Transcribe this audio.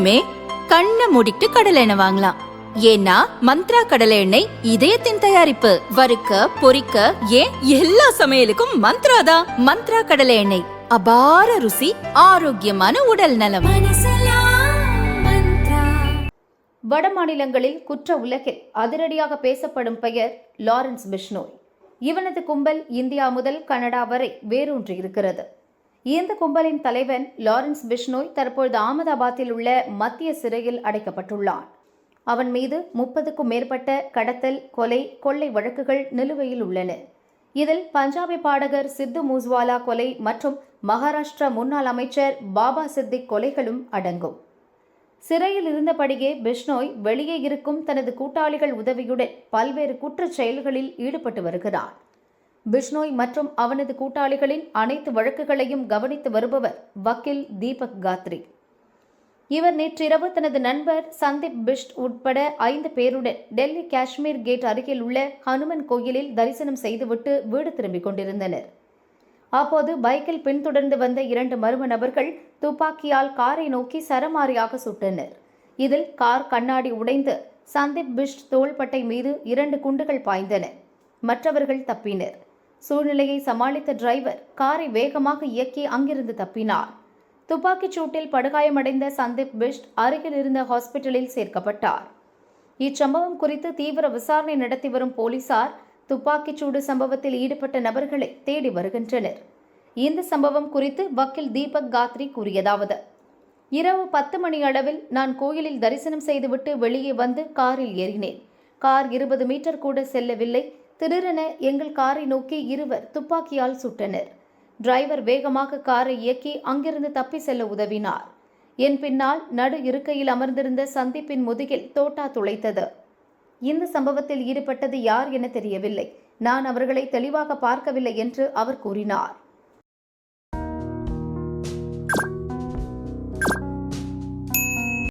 இனிமே கண்ணை மூடிட்டு கடலை எண்ணெய் வாங்கலாம். ஏன்னா மந்த்ரா கடலை எண்ணெய் இதயத்தின் தயாரிப்பு. வறுக்க பொரிக்க ஏன் எல்லா சமையலுக்கும் மந்த்ரா தான். மந்த்ரா கடலை எண்ணெய், அபார ருசி, ஆரோக்கியமான உடல் நலம். வட மாநிலங்களில் குற்ற உலகில் அதிரடியாக பேசப்படும் பெயர் லாரன்ஸ் பிஷ்னோய். இவனது கும்பல் இந்தியா முதல் கனடா வரை வேரூன்றியிருக்கிறது. இந்த கும்பலின் தலைவன் லாரன்ஸ் பிஷ்னோய் தற்பொழுது அகமதாபாத்தில் உள்ள மத்திய சிறையில் அடைக்கப்பட்டுள்ளான். அவன் மீது 30க்கும் மேற்பட்ட கடத்தல், கொலை, கொள்ளை வழக்குகள் நிலுவையில் உள்ளன. இதில் பஞ்சாபி பாடகர் சித்து மூஸ்வாலா கொலை மற்றும் மகாராஷ்டிரா முன்னாள் அமைச்சர் பாபா சித்திக் கொலைகளும் அடங்கும். சிறையில் இருந்தபடியே பிஷ்னோய் வெளியே இருக்கும் தனது கூட்டாளிகள் உதவியுடன் பல்வேறு குற்றச் செயல்களில் ஈடுபட்டு வருகிறார். பிஷ்னோய் மற்றும் அவனது கூட்டாளிகளின் அனைத்து வழக்குகளையும் கவனித்து வருபவர் வக்கீல் தீபக் காத்ரி. இவர் நேற்றிரவு தனது நண்பர் சந்தீப் பிஷ்ட் உட்பட 5 பேருடன் டெல்லி காஷ்மீர் கேட் அருகில் உள்ள ஹனுமன் கோயிலில் தரிசனம் செய்துவிட்டு வீடு திரும்பிக் கொண்டிருந்தனர். அப்போது பைக்கில் பின்தொடர்ந்து வந்த 2 மர்ம நபர்கள் துப்பாக்கியால் காரை நோக்கி சரமாரியாக சுட்டனர். இதில் கார் கண்ணாடி உடைந்து சந்தீப் பிஷ்ட் தோள்பட்டை மீது 2 குண்டுகள் பாய்ந்தன. மற்றவர்கள் தப்பினர். சூழ்நிலையை சமாளித்த டிரைவர் காரை வேகமாக இயக்கி அங்கிருந்து தப்பினார். துப்பாக்கிச் சூட்டில் படுகாயமடைந்த சந்தீப் பிஷ்ட் அருகில் இருந்த ஹாஸ்பிட்டலில் சேர்க்கப்பட்டார். இச்சம்பவம் குறித்து தீவிர விசாரணை நடத்தி வரும் போலீசார் துப்பாக்கிச்சூடு சம்பவத்தில் ஈடுபட்ட நபர்களை தேடி வருகின்றனர். இந்த சம்பவம் குறித்து வக்கீல் தீபக் காத்ரி கூறியதாவது: இரவு 10 மணி அளவில் நான் கோயிலில் தரிசனம் செய்துவிட்டு வெளியே வந்து காரில் ஏறினேன். கார் 20 மீட்டர் கூட செல்லவில்லை. திடீரென எங்கள் காரை நோக்கி இருவர் துப்பாக்கியால் சுட்டனர். டிரைவர் வேகமாக காரை இயக்கி அங்கிருந்து தப்பி செல்ல உதவினார். என் பின்னால் நடு இருக்கையில் அமர்ந்திருந்த சந்தீப்பின் முதுகில் தோட்டா துளைத்தது. இந்த சம்பவத்தில் ஈடுபட்டது யார் என தெரியவில்லை. நான் அவர்களை தெளிவாக பார்க்கவில்லை என்று அவர் கூறினார்.